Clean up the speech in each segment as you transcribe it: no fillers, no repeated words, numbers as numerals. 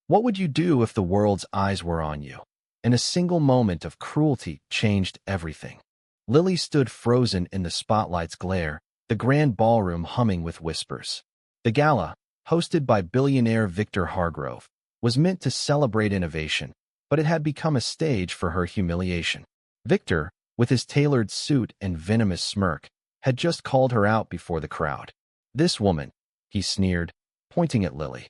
What would you do if the world's eyes were on you? And a single moment of cruelty changed everything. Lily stood frozen in the spotlight's glare, the grand ballroom humming with whispers. The gala, hosted by billionaire Victor Hargrove, was meant to celebrate innovation, but it had become a stage for her humiliation. Victor, with his tailored suit and venomous smirk, had just called her out before the crowd. "This woman," he sneered, pointing at Lily,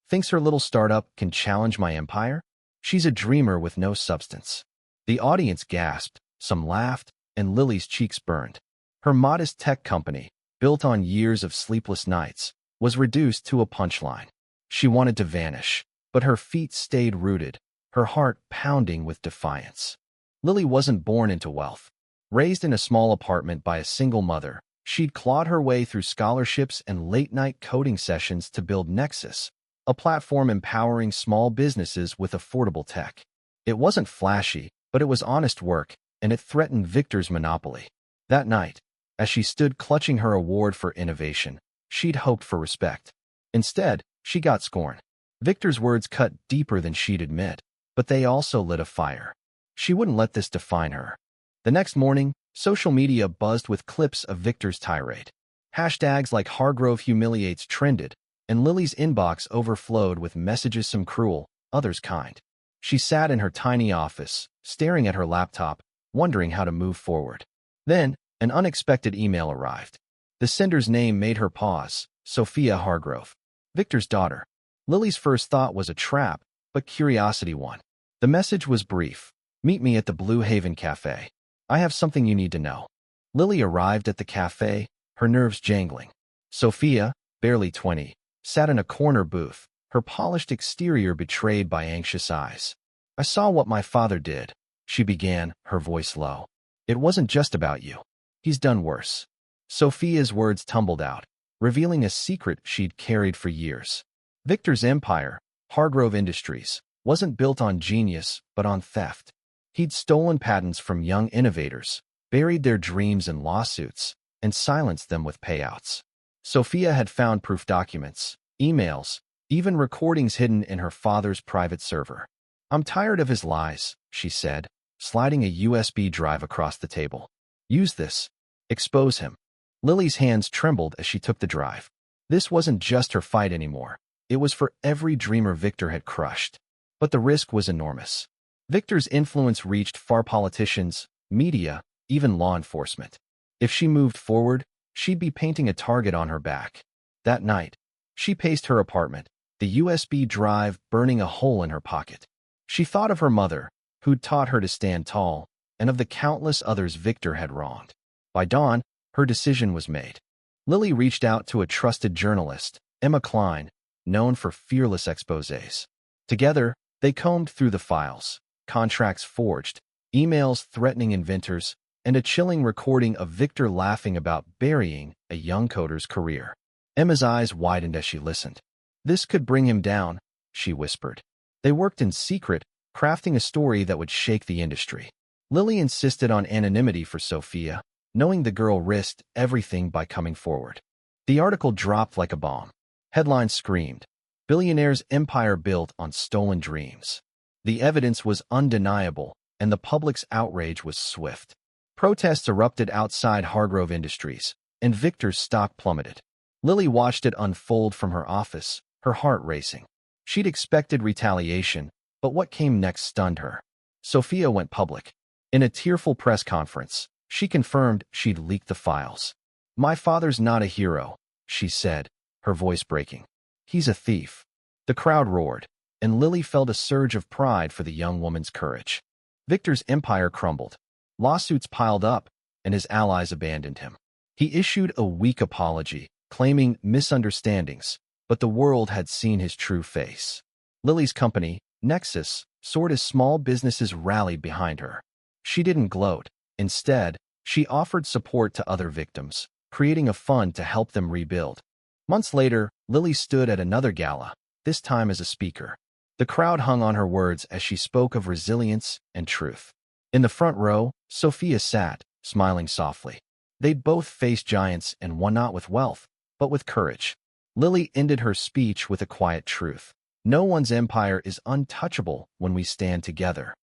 "thinks her little startup can challenge my empire? She's a dreamer with no substance." The audience gasped, some laughed, and Lily's cheeks burned. Her modest tech company, built on years of sleepless nights, was reduced to a punchline. She wanted to vanish, but her feet stayed rooted, her heart pounding with defiance. Lily wasn't born into wealth. Raised in a small apartment by a single mother, she'd clawed her way through scholarships and late-night coding sessions to build Nexus, a platform empowering small businesses with affordable tech. It wasn't flashy, but it was honest work, and it threatened Victor's monopoly. That night, as she stood clutching her award for innovation, she'd hoped for respect. Instead, she got scorn. Victor's words cut deeper than she'd admit, but they also lit a fire. She wouldn't let this define her. The next morning, social media buzzed with clips of Victor's tirade. Hashtags like Hargrove humiliates trended, and Lily's inbox overflowed with messages, some cruel, others kind. She sat in her tiny office, staring at her laptop, wondering how to move forward. Then, an unexpected email arrived. The sender's name made her pause: Sophia Hargrove, Victor's daughter. Lily's first thought was a trap, but curiosity won. The message was brief: "Meet me at the Blue Haven Cafe. I have something you need to know." Lily arrived at the cafe, her nerves jangling. Sophia, barely 20, sat in a corner booth, her polished exterior betrayed by anxious eyes. "I saw what my father did," she began, her voice low. "It wasn't just about you. He's done worse." Sophia's words tumbled out, revealing a secret she'd carried for years. Victor's empire, Hargrove Industries, wasn't built on genius, but on theft. He'd stolen patents from young innovators, buried their dreams in lawsuits, and silenced them with payouts. Sophia had found proof documents, emails, even recordings hidden in her father's private server. "I'm tired of his lies," she said, sliding a USB drive across the table. "Use this. Expose him." Lily's hands trembled as she took the drive. This wasn't just her fight anymore. It was for every dreamer Victor had crushed. But the risk was enormous. Victor's influence reached far: politicians, media, even law enforcement. If she moved forward, she'd be painting a target on her back. That night, she paced her apartment, the USB drive burning a hole in her pocket. She thought of her mother, who'd taught her to stand tall, and of the countless others Victor had wronged. By dawn, her decision was made. Lily reached out to a trusted journalist, Emma Klein, known for fearless exposés. Together, they combed through the files: contracts forged, emails threatening inventors, and a chilling recording of Victor laughing about burying a young coder's career. Emma's eyes widened as she listened. "This could bring him down," she whispered. They worked in secret, crafting a story that would shake the industry. Lily insisted on anonymity for Sophia, knowing the girl risked everything by coming forward. The article dropped like a bomb. Headlines screamed, "Billionaire's empire built on stolen dreams." The evidence was undeniable, and the public's outrage was swift. Protests erupted outside Hargrove Industries, and Victor's stock plummeted. Lily watched it unfold from her office, her heart racing. She'd expected retaliation, but what came next stunned her. Sophia went public. In a tearful press conference, she confirmed she'd leaked the files. "My father's not a hero," she said, her voice breaking. "He's a thief." The crowd roared, and Lily felt a surge of pride for the young woman's courage. Victor's empire crumbled. Lawsuits piled up, and his allies abandoned him. He issued a weak apology, claiming misunderstandings, but the world had seen his true face. Lily's company, Nexus, soared as small businesses rallied behind her. She didn't gloat. Instead, she offered support to other victims, creating a fund to help them rebuild. Months later, Lily stood at another gala, this time as a speaker. The crowd hung on her words as she spoke of resilience and truth. In the front row, Sophia sat, smiling softly. They'd both faced giants, and one not with wealth, but with courage. Lily ended her speech with a quiet truth. No one's empire is untouchable when we stand together.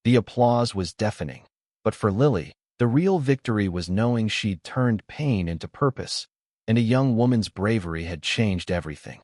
The applause was deafening. But for Lily, the real victory was knowing she'd turned pain into purpose, and a young woman's bravery had changed everything.